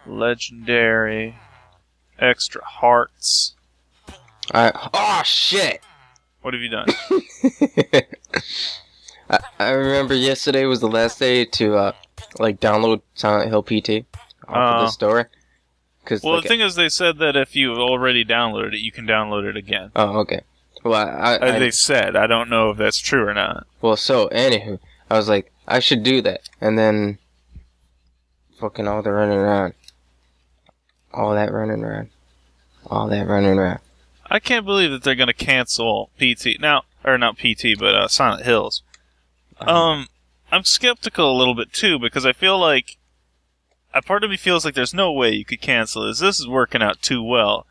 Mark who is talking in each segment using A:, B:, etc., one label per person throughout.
A: Legendary. Extra hearts.
B: Oh, shit!
A: What have you done?
B: I remember yesterday was the last day to, download Silent Hill PT off of the store.
A: Well, the thing is, they said that if you already downloaded it, you can download it again.
B: Oh, okay. Well,
A: they said. I don't know if that's true or not.
B: Well, so, anywho, I was like, I should do that. And then, fucking all the running around. All that running around.
A: I can't believe that they're going to cancel PT. Now, or not PT, but Silent Hills. I'm skeptical a little bit, too, because I feel like a part of me feels like there's no way you could cancel this. This is working out too well.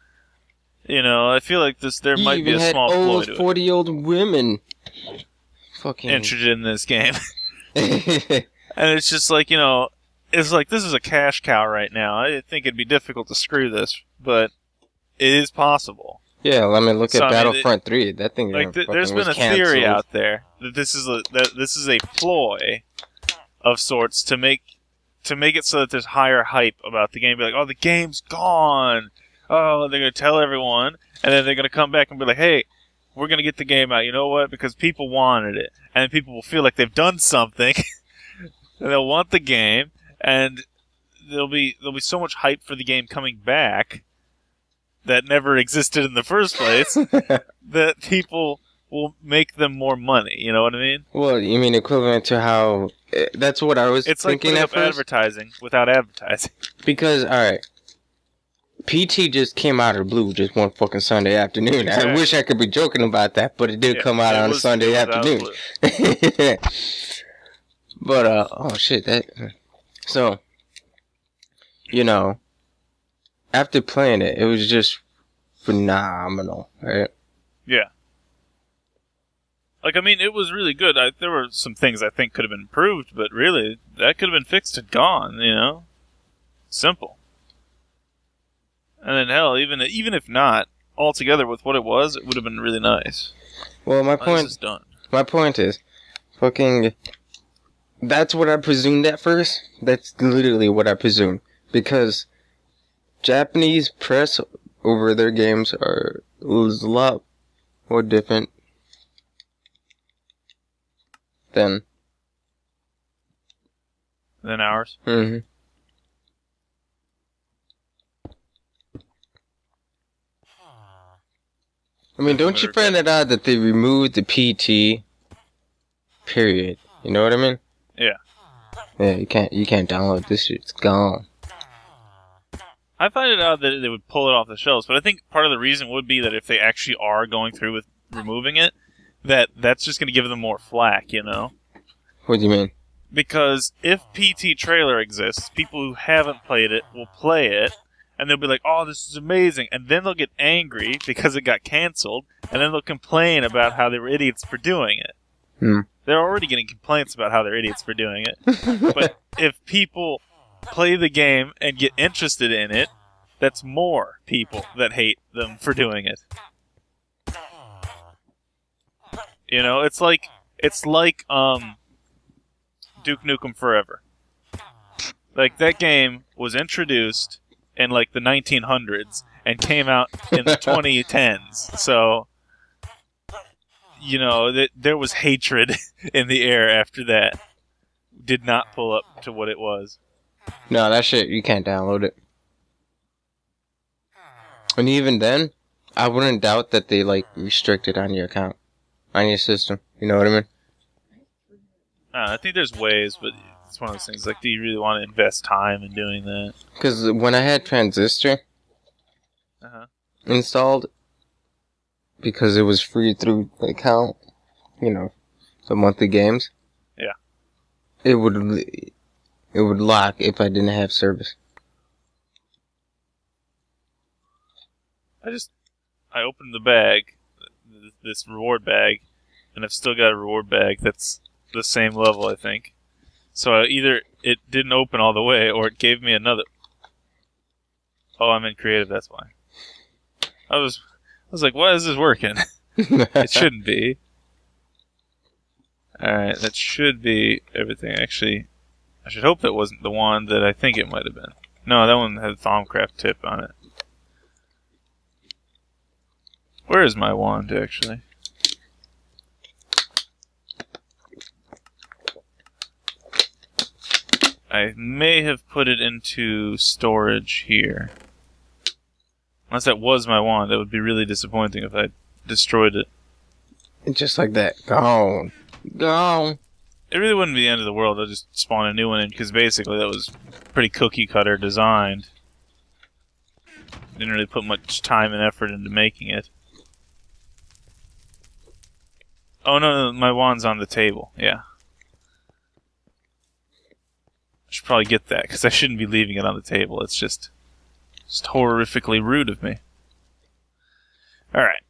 A: You know, I feel like there might be a small ploy to it.
B: 40-year-old women fucking
A: interested in this game. And it's just like, you know, it's like this is a cash cow right now. I think it'd be difficult to screw this, but it is possible.
B: Yeah, I mean, look at Battlefront 3. That thing
A: like there's been a theory out there that this is a ploy of sorts to make it so that there's higher hype about the game. Be like, oh, the game's gone. Oh, they're going to tell everyone. And then they're going to come back and be like, hey, we're going to get the game out. You know what? Because people wanted it. And people will feel like they've done something. And they'll want the game. And there'll be so much hype for the game coming back that never existed in the first place that people will make them more money. You know what I mean?
B: Well, you mean equivalent to how... That's what I was thinking at first.
A: It's like putting up advertising without advertising.
B: Because, alright, PT just came out of the blue just one fucking Sunday afternoon. Exactly. I wish I could be joking about that, but it did come out on a Sunday afternoon. But, oh shit, so, you know, after playing it, it was just phenomenal, right?
A: Yeah. Like, I mean, it was really good. There were some things I think could have been improved, but really, that could have been fixed and gone, you know? Simple. And then, hell, even if not, altogether with what it was, it would have been really nice.
B: Well, my point is, fucking, that's what I presumed at first. That's literally what I presumed. Because Japanese press over their games was a lot more different than
A: ours.
B: Mm-hmm. I mean, don't you find it odd that they removed the PT period? You know what I mean?
A: Yeah.
B: Yeah, you can't download this shit. It's gone.
A: I find it odd that they would pull it off the shelves, but I think part of the reason would be that if they actually are going through with removing it, that's just going to give them more flack, you know?
B: What do you mean?
A: Because if PT Trailer exists, people who haven't played it will play it, and they'll be like, oh, this is amazing, and then they'll get angry because it got canceled, and then they'll complain about how they were idiots for doing it. They're already getting complaints about how they're idiots for doing it. But if people play the game and get interested in it, that's more people that hate them for doing it. You know, it's like Duke Nukem Forever. Like, that game was introduced in like the 1900s and came out in the 2010s. So, you know, there was hatred in the air after that. Did not pull up to what it was.
B: No, that shit, you can't download it. And even then, I wouldn't doubt that they, like, restrict it on your account. On your system. You know what I mean?
A: I think there's ways, but it's one of those things. Like, do you really want to invest time in doing that?
B: Because when I had Transistor installed, because it was free through the account, you know, the monthly games.
A: Yeah.
B: It would lock if I didn't have service.
A: I opened the bag, this reward bag, and I've still got a reward bag that's the same level, I think. So either it didn't open all the way, or it gave me another. Oh, I'm in creative, that's why. I was like, why is this working? It shouldn't be. Alright, that should be everything. Actually, I should hope that wasn't the wand that I think it might have been. No, that one had a Thaumcraft tip on it. Where is my wand, actually? I may have put it into storage here. Unless that was my wand, that would be really disappointing if I destroyed it.
B: Just like that. Gone. Gone.
A: It really wouldn't be the end of the world. I'll just spawn a new one in, because basically that was pretty cookie-cutter designed. Didn't really put much time and effort into making it. Oh, no, my wand's on the table. Yeah. I should probably get that, because I shouldn't be leaving it on the table. It's just horrifically rude of me. Alright.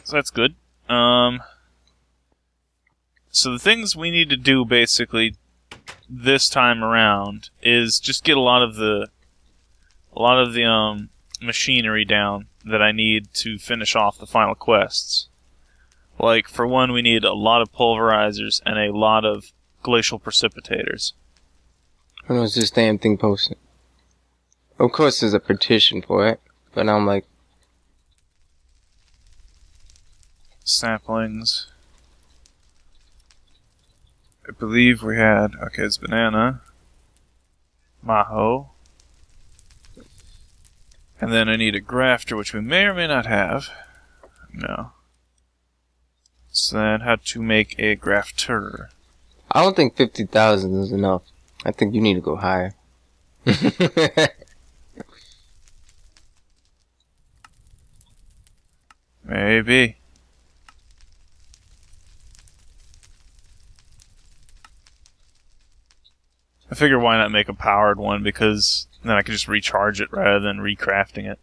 A: So that's good. So the things we need to do, basically, this time around, is just get a lot of the machinery down that I need to finish off the final quests. Like, for one, we need a lot of pulverizers and a lot of glacial precipitators.
B: When was this damn thing posted? Of course there's a petition for it, but I'm like...
A: Saplings. I believe we had... Okay, it's banana. Maho. And then I need a grafter, which we may or may not have. No. So then, how to make a grafter.
B: I don't think 50,000 is enough. I think you need to go higher.
A: Maybe. I figure why not make a powered one, because then I can just recharge it rather than recrafting it.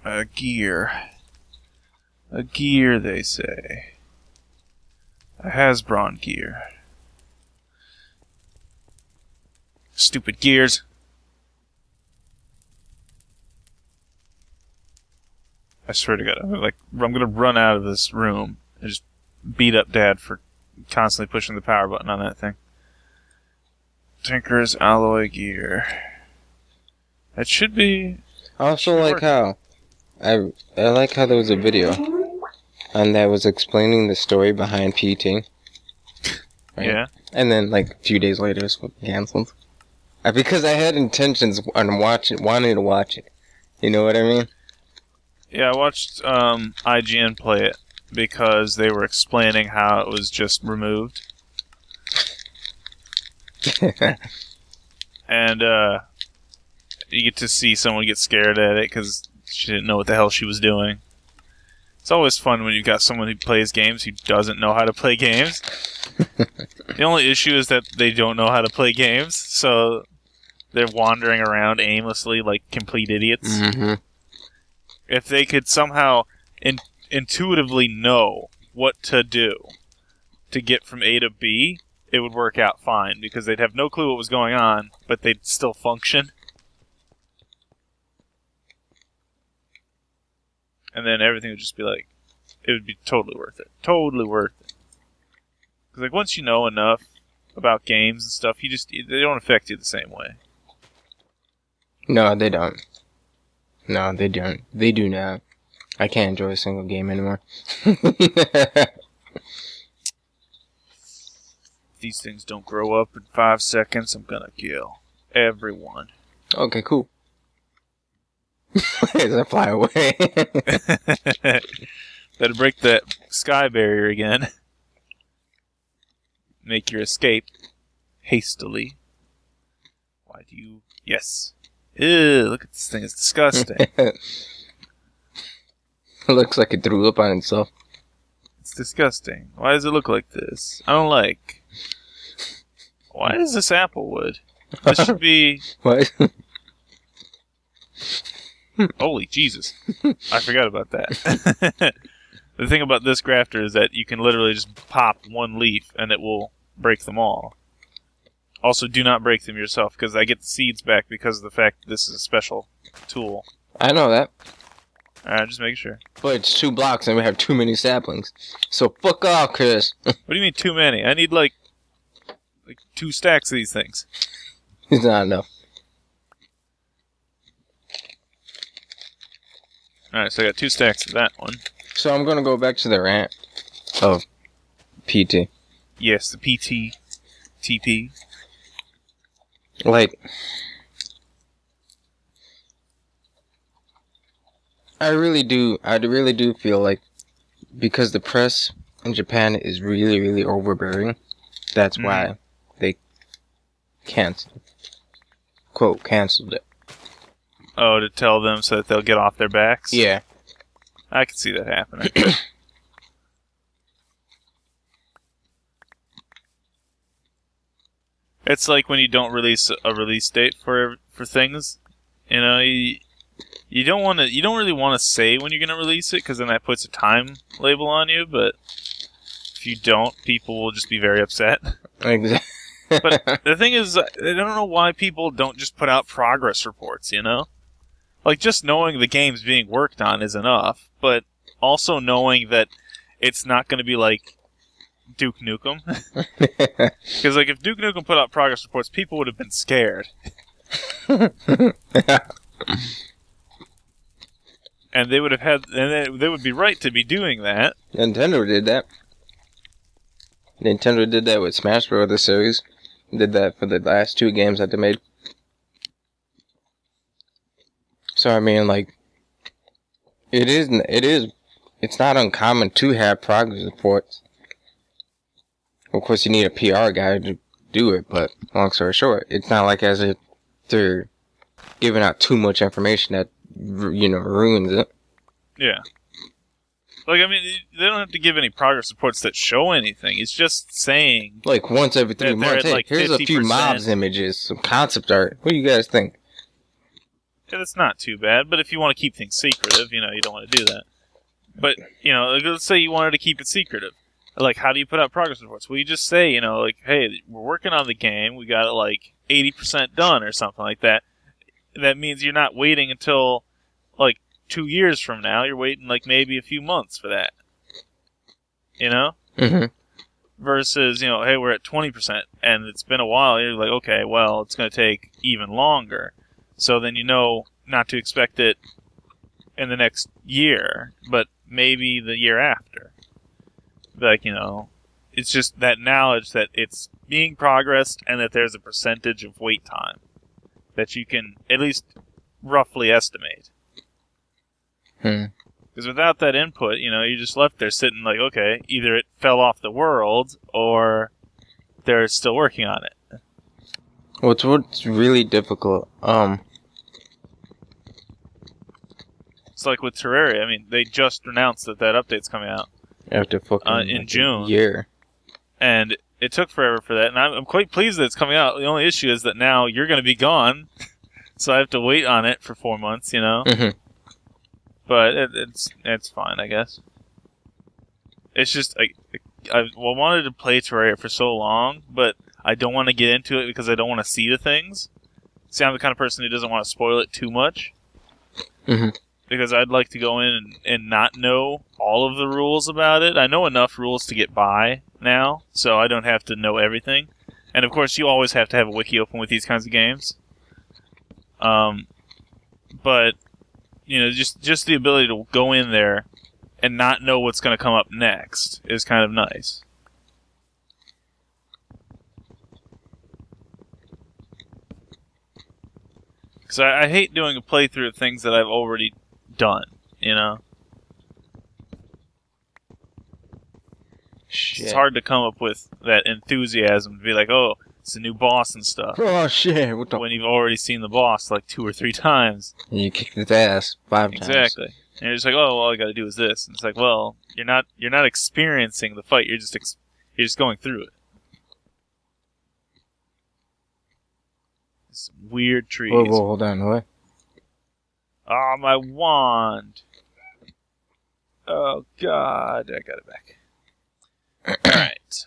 A: A gear. A gear, they say. A Hasbron gear. Stupid gears. I swear to God, I'm gonna run out of this room and just beat up Dad for constantly pushing the power button on that thing. Tinker's alloy gear. That should be...
B: I also like how... I like how there was a video and that was explaining the story behind PT. Right?
A: Yeah.
B: And then, like, a few days later, it's canceled. Because I had intentions on wanting to watch it. You know what I mean?
A: Yeah, I watched IGN play it because they were explaining how it was just removed. And you get to see someone get scared at it because she didn't know what the hell she was doing. It's always fun when you've got someone who plays games who doesn't know how to play games. The only issue is that they don't know how to play games, so they're wandering around aimlessly like complete idiots.
B: Mm-hmm.
A: If they could somehow intuitively know what to do to get from A to B, it would work out fine, because they'd have no clue what was going on, but they'd still function. And then everything would just be like, it would be totally worth it. Totally worth it. Because like, once you know enough about games and stuff, they don't affect you the same way.
B: No, they don't. No, they don't. They do not. I can't enjoy a single game anymore.
A: These things don't grow up in 5 seconds. I'm gonna kill everyone.
B: Okay, cool. As I fly away.
A: Better break that sky barrier again. Make your escape hastily. Why do you... Yes. Ew, look at this thing. It's disgusting.
B: It looks like it threw up on itself.
A: It's disgusting. Why does it look like this? I don't like... Why is this apple wood? This should be...
B: What?
A: Holy Jesus. I forgot about that. The thing about this grafter is that you can literally just pop one leaf and it will break them all. Also, do not break them yourself, because I get the seeds back because of the fact that this is a special tool.
B: I know that.
A: Alright, just making sure.
B: But it's 2 blocks and we have too many saplings. So fuck off, Chris.
A: What do you mean too many? I need like 2 stacks of these things.
B: It's not enough.
A: Alright, so I got 2 stacks of that one.
B: So I'm gonna go back to the rant of PT.
A: Yes, the PT. TP.
B: Like, I really do feel like because the press in Japan is really, really overbearing, that's why they canceled it.
A: Oh, to tell them so that they'll get off their backs?
B: Yeah.
A: I can see that happening. It's like when you don't release a release date for things. You know, you don't really want to say when you're going to release it, because then that puts a time label on you, but if you don't, people will just be very upset.
B: Exactly.
A: But the thing is, I don't know why people don't just put out progress reports, you know? Like, just knowing the game's being worked on is enough, but also knowing that it's not going to be like Duke Nukem. Because, like, if Duke Nukem put out progress reports, people would have been scared. And they would have had, and they would be right to be doing that.
B: Nintendo did that. Nintendo did that with Smash Bros. Series. Did that for the last 2 games that they made. So I mean, like, it's not uncommon to have progress reports. Of course, you need a PR guy to do it, but long story short, it's not like as if they're giving out too much information that, you know, ruins it.
A: Yeah. Like, I mean, they don't have to give any progress reports that show anything. It's just saying...
B: Like, once every 3 months, hey,
A: like
B: here's 50%. A few mobs images, some concept art. What do you guys think?
A: Yeah, that's not too bad, but if you want to keep things secretive, you know, you don't want to do that. But, you know, like, let's say you wanted to keep it secretive. Like, how do you put out progress reports? Well, you just say, you know, like, hey, we're working on the game, we got it, like, 80% done or something like that. That means you're not waiting until, like, 2 years from now. You're waiting, like, maybe a few months for that. You know?
B: Mm-hmm.
A: Versus, you know, hey, we're at 20%, and it's been a while. You're like, okay, well, it's going to take even longer. So then you know not to expect it in the next year, but maybe the year after. Like, you know, it's just that knowledge that it's being progressed and that there's a percentage of wait time that you can at least roughly estimate. Because without that input, you know, you're just left there sitting like, okay, either it fell off the world or they're still working on it.
B: What's really difficult,
A: it's like with Terraria. I mean, they just announced that update's coming out
B: after fucking
A: in June.
B: Year.
A: And it took forever for that, and I'm quite pleased that it's coming out. The only issue is that now you're going to be gone, so I have to wait on it for 4 months, you know?
B: Mm-hmm.
A: But it's fine, I guess. It's just, I wanted to play Terraria for so long, but I don't want to get into it because I don't want to see the things. See, I'm the kind of person who doesn't want to spoil it too much.
B: Mm-hmm.
A: Because I'd like to go in and not know all of the rules about it. I know enough rules to get by now, so I don't have to know everything. And of course, you always have to have a wiki open with these kinds of games. But, you know, just the ability to go in there and not know what's going to come up next is kind of nice. Because I hate doing a playthrough of things that I've already done, you know?
B: Shit.
A: It's hard to come up with that enthusiasm to be like, oh, it's a new boss and stuff.
B: Oh, shit. What the...
A: When you've already seen the boss like 2 or 3 times.
B: And you kicked its ass 5 times.
A: Exactly. And you're just like, oh, well, all I gotta do is this. And it's like, well, you're not experiencing the fight, you're just going through it. Some weird trees.
B: Whoa, hold on, what?
A: Oh, my wand. Oh, God. I got it back. Alright.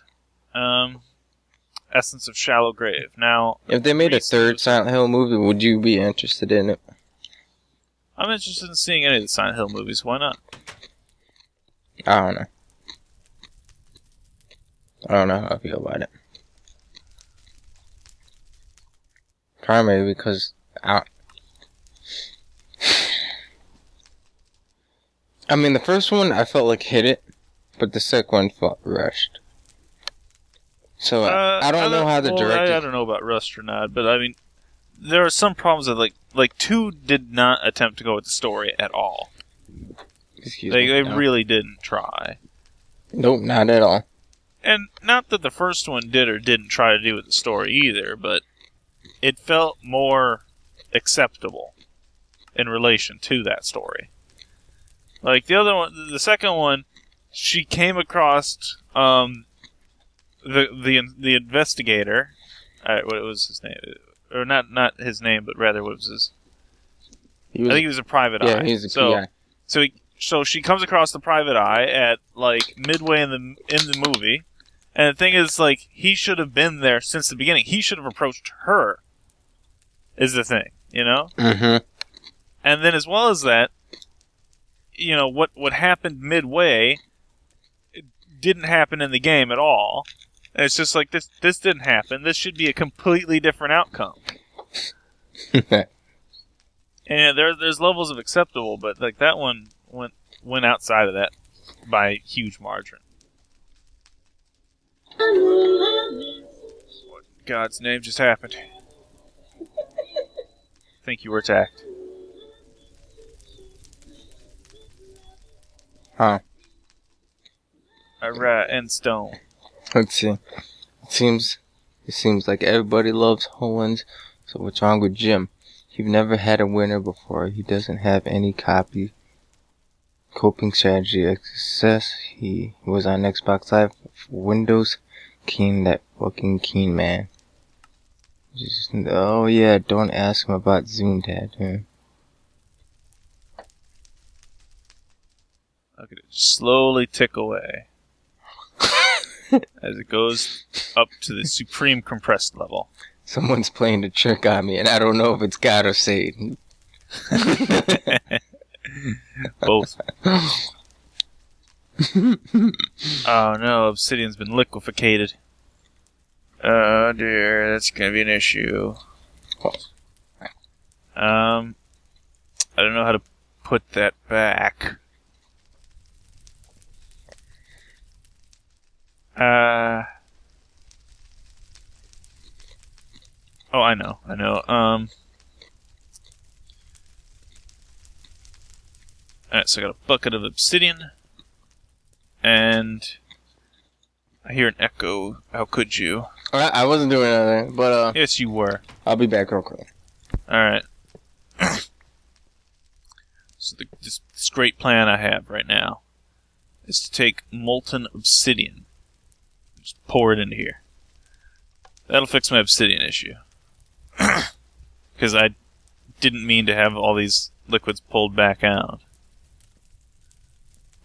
A: Essence of Shallow Grave. Now,
B: if they made a third Silent Hill movie, would you be interested in it?
A: I'm interested in seeing any of the Silent Hill movies. Why not?
B: I don't know. I don't know how I feel about it. Primarily because I mean, the first one I felt like hit it, but the second one felt rushed. So I don't know how the director.
A: I don't know about rushed or not, but I mean, there are some problems that like 2 did not attempt to go with the story at all. They really didn't try.
B: Nope, not at all.
A: And not that the first one did or didn't try to do with the story either, but it felt more acceptable in relation to that story. Like the other one, the second one, she came across the investigator. What was his name? Or not his name, but rather what was his? I think he was a private eye.
B: Yeah, he's a PI.
A: So she comes across the private eye at like midway in the movie, and the thing is, like, he should have been there since the beginning. He should have approached her. Is the thing, you know?
B: Mm-hmm.
A: And then, as well as that, you know, what happened midway, it didn't happen in the game at all. And it's just like, this didn't happen. This should be a completely different outcome. And there's levels of acceptable, but like that one went outside of that by a huge margin. What in God's name just happened? I think you were attacked.
B: Huh.
A: A rat and stone.
B: Let's see. It seems like everybody loves Hollands, so what's wrong with Jim? You've never had a winner before. He doesn't have any coping strategy success. He was on Xbox Live for Windows. Keen, that fucking Keen man. Oh yeah, don't ask him about Zoontad.
A: Look at it slowly tick away as it goes up to the supreme compressed level.
B: Someone's playing a trick on me, and I don't know if it's God or Satan.
A: Both. Oh no, Obsidian's been liquefied. Oh dear, that's gonna be an issue. I don't know how to put that back. Oh, I know. Alright, so I got a bucket of obsidian. And I hear an echo. How could you?
B: Alright, I wasn't doing anything, but
A: yes, you were.
B: I'll be back real quick.
A: Alright. So this great plan I have right now is to take molten obsidian. Just pour it into here. That'll fix my obsidian issue. Because I didn't mean to have all these liquids pulled back out.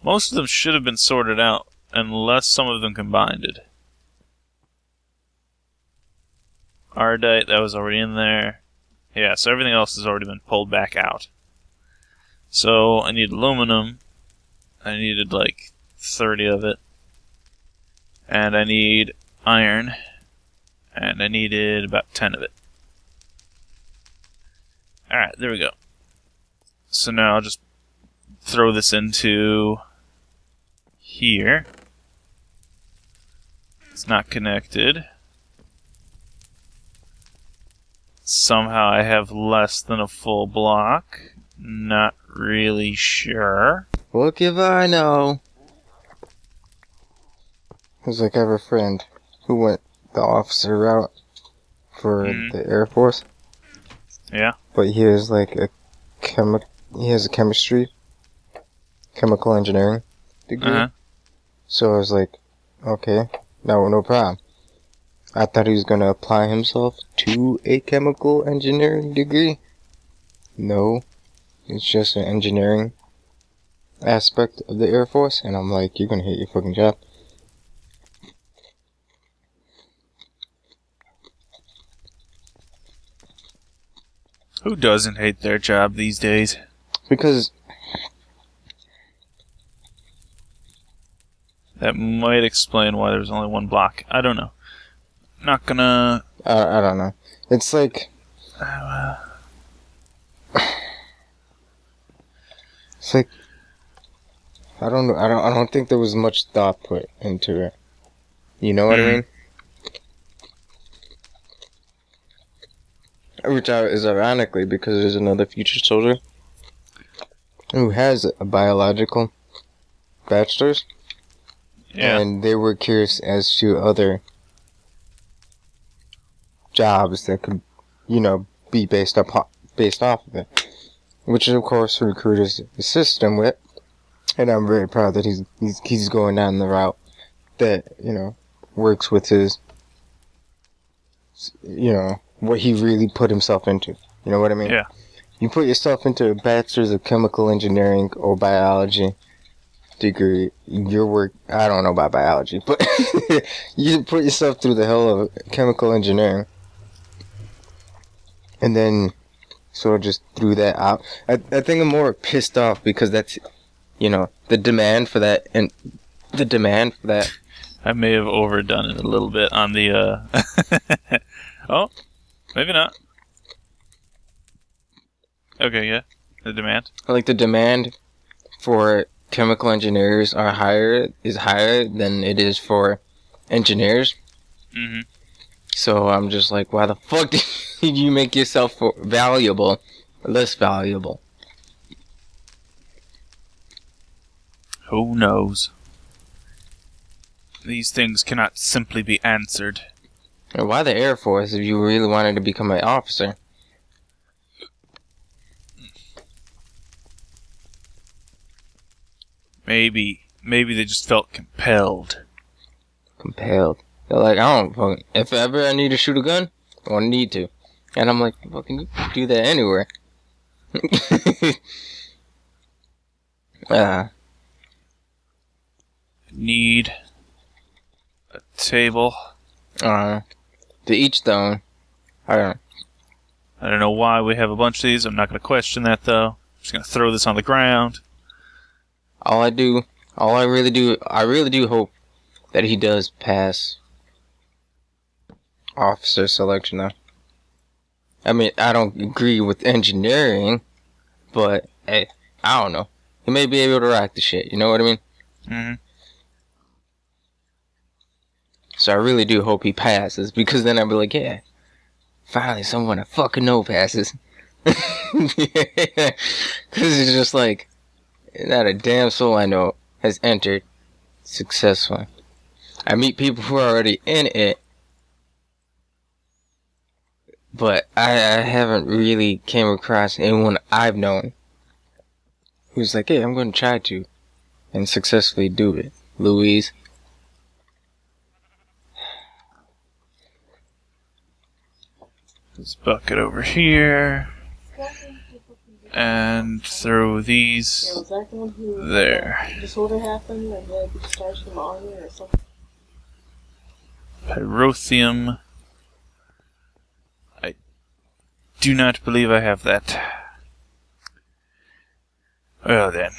A: Most of them should have been sorted out, unless some of them combined. Ardite, that was already in there. Yeah, so everything else has already been pulled back out. So I need aluminum. I needed like 30 of it. And I need iron. And I needed about 10 of it. Alright, there we go. So now I'll just throw this into here. It's not connected. Somehow I have less than a full block. Not really sure.
B: Look if I know. It's like I have a friend who went the officer route for the Air Force.
A: Yeah.
B: But he has like he has a chemistry, chemical engineering degree.
A: Uh-huh.
B: So I was like, okay, no problem. I thought he was gonna apply himself to a chemical engineering degree. No, it's just an engineering aspect of the Air Force, and I'm like, you're gonna hate your fucking job.
A: Who doesn't hate their job these days?
B: Because
A: that might explain why there's only one block. I don't know. Not gonna.
B: I don't know. It's like. It's like. I don't know. I don't think there was much thought put into it. You know what I mean? Which is ironically because there's another future soldier who has a biological bachelor's. Yeah. And they were curious as to other jobs that could, be based off of it. Which, of course, recruiters assist him with. And I'm very proud that he's going down the route that, works with his, what he really put himself into. You know what I mean?
A: Yeah.
B: You put yourself into a bachelor's of chemical engineering or biology degree, your work, I don't know about biology, but you put yourself through the hell of chemical engineering. And then sort of just threw that out. I think I'm more pissed off because that's, the demand for that, and the demand for that.
A: I may have overdone it a little bit on the, oh, maybe not. Okay, yeah. The demand.
B: Like, the demand for chemical engineers is higher than it is for engineers.
A: Mm-hmm.
B: So I'm just like, why the fuck did you make yourself less valuable?
A: Who knows? These things cannot simply be answered.
B: And why the Air Force if you really wanted to become an officer?
A: Maybe they just felt compelled.
B: Compelled. They're like, I don't fucking... If ever I need to shoot a gun, I won't need to. And I'm like, fucking, you can do that anywhere.
A: Need a table.
B: To each their own. I
A: don't know why we have a bunch of these. I'm not going to question that, though. I'm just going to throw this on the ground.
B: I really do hope that he does pass officer selection, though. I mean, I don't agree with engineering, but, hey, I don't know. He may be able to rock the shit, you know what I mean?
A: Mm-hmm.
B: So I really do hope he passes, because then I'll be like, yeah, finally someone I fucking know passes. Because it's just like, not a damn soul I know has entered successfully. I meet people who are already in it, but I haven't really came across anyone I've known who's like, hey, I'm going to try to, and successfully do it. Louise.
A: This bucket over here. And throw these there.
C: Disorder happened and had to be discharged from the army or something.
A: Pyrotheum. I do not believe I have that. Well then.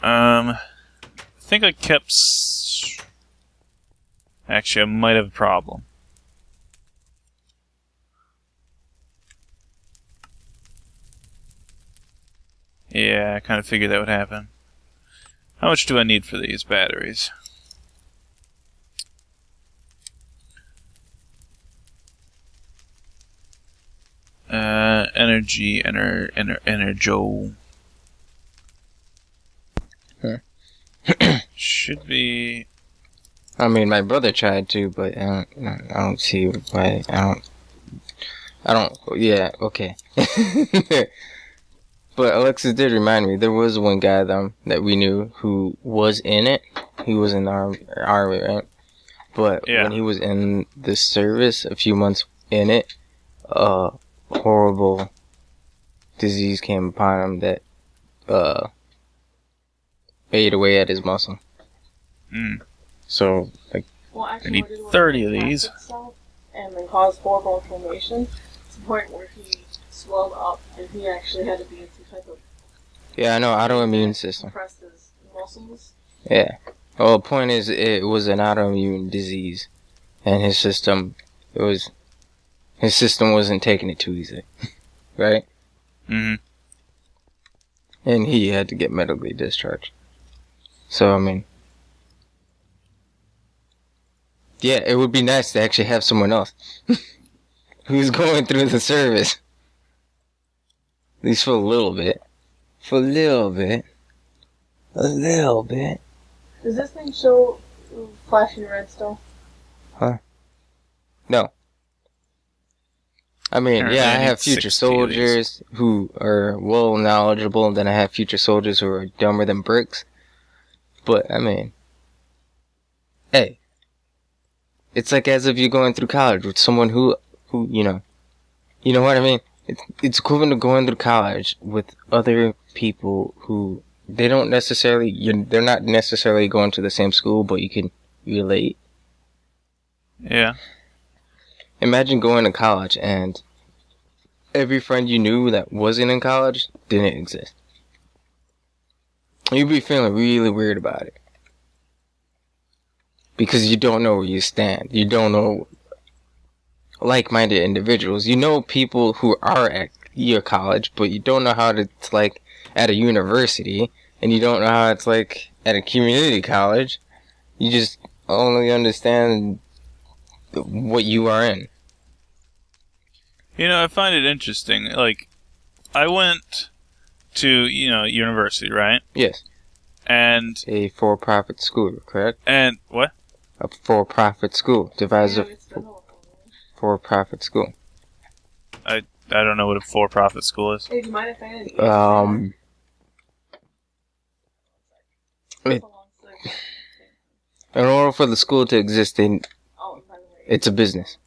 A: I think I kept... Actually, I might have a problem. Yeah, I kind of figured that would happen. How much do I need for these batteries? Energy, energo.
B: Huh.
A: Should be...
B: I mean, my brother tried to, but I don't see why, yeah, okay. But Alexis did remind me, there was one guy that we knew who was in it. He was in the army, right? But yeah, when he was in the service, a few months in it, a horrible disease came upon him that ate away at his muscle. So, like,
A: I need 30 of these.
C: And then caused horrible inflammation to the point where he swelled up and he actually had to be in some type of
B: Yeah, I know, autoimmune system.
C: Compress his muscles.
B: Yeah. Well, the point is, it was an autoimmune disease, and his system wasn't taking it too easy, right?
A: Mm-hmm.
B: And he had to get medically discharged. So, I mean, yeah, it would be nice to actually have someone else who's going through the service. At least for a little bit. For a little bit. A little bit.
C: Does this thing show flashing red still?
B: Huh? No. I mean,
A: Apparently
B: yeah, I
A: I need
B: have future
A: 60 of
B: soldiers who are well knowledgeable, and then I have future soldiers who are dumber than bricks. But, I mean, hey. It's like as if you're going through college with someone who, you know what I mean? It's equivalent to going through college with other people who, they're not necessarily going to the same school, but you can relate.
A: Yeah.
B: Imagine going to college and every friend you knew that wasn't in college didn't exist. You'd be feeling really weird about it. Because you don't know where you stand. You don't know like-minded individuals. You know people who are at your college, but you don't know how it's like at a university, and you don't know how it's like at a community college. You just only understand what you are in.
A: You know, I find it interesting. Like, I went to, university, right?
B: Yes.
A: And
B: a for-profit school, correct?
A: And what?
B: A for-profit school. Divides a for-profit school.
A: I don't know what a for-profit school is.
C: Hey, do you mind if I
B: in order for the school to exist, it's a business.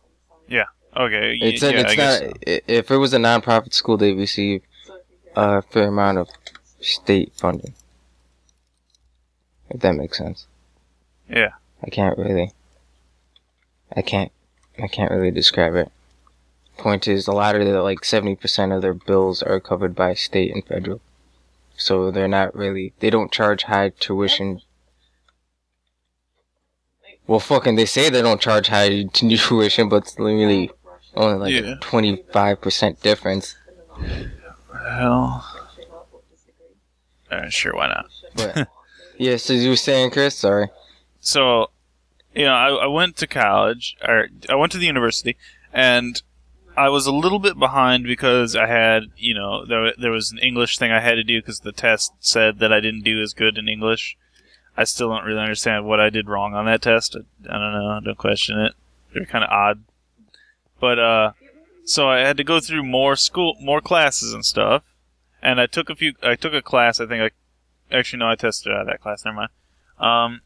A: Yeah. Okay.
B: It's not. If it was a non-profit school, they receive a fair amount of state funding. If that makes sense.
A: Yeah.
B: I can't really describe it. Point is, a lot of the, 70% of their bills are covered by state and federal. So they don't charge high tuition. Well, they say they don't charge high tuition, but it's really only a 25% difference.
A: Well, sure, why not?
B: But, yes, as you were saying, Chris, sorry.
A: So, I went to college, or I went to the university, and I was a little bit behind because I had, there was an English thing I had to do because the test said that I didn't do as good in English. I still don't really understand what I did wrong on that test. I don't know. Don't question it. They're kind of odd. But, so I had to go through more classes and stuff. And I took a class, I think I tested out of that class, never mind.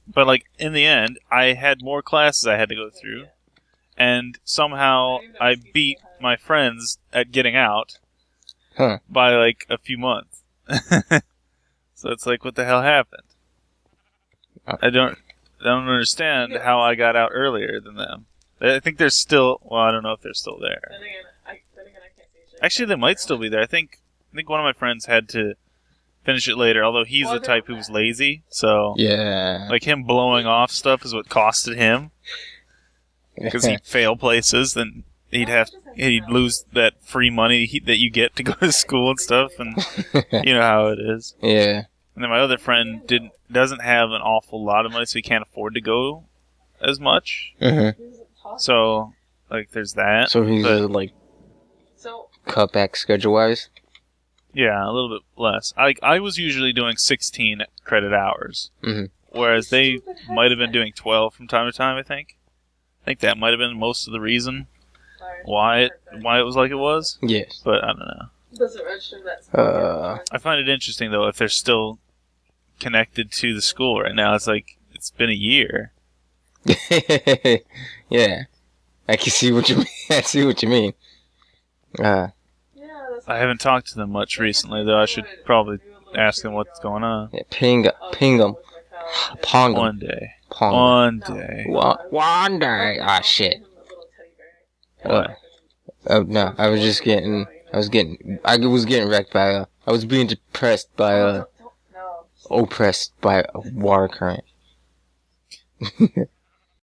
A: But, in the end, I had more classes I had to go through. And somehow I beat my friends at getting out by, a few months. So it's what the hell happened? I don't understand how I got out earlier than them. I think they're still... Well, I don't know if they're still there. Actually, they might still be there. I think one of my friends had to finish it later, although he's the type who's lazy, so...
B: Yeah.
A: Him blowing off stuff is what costed him. Because he'd fail places, then he'd lose that free money that you get to go to school and stuff, and you know how it is.
B: Yeah.
A: And then my other friend doesn't have an awful lot of money, so he can't afford to go as much.
B: Mm-hmm.
A: So, there's that.
B: So he's, cut back schedule-wise?
A: Yeah, a little bit less. I was usually doing 16 credit hours, whereas they might have been doing 12 from time to time, I think. I think that might have been most of the reason why it was like it was.
B: Yes.
A: But I don't know.
C: Doesn't register that.
A: I find it interesting, though, if they're still connected to the school right now. It's it's been a year.
B: Yeah. I can see what you mean. I see what you mean.
A: I haven't talked to them much recently, though. I should probably ask them what's going on.
B: Yeah, ping them. Pong them.
A: One day.
B: Pong.
A: One day.
B: One day. Ah, shit. No, I was getting wrecked by I was being depressed by
C: No.
B: oppressed by a water current.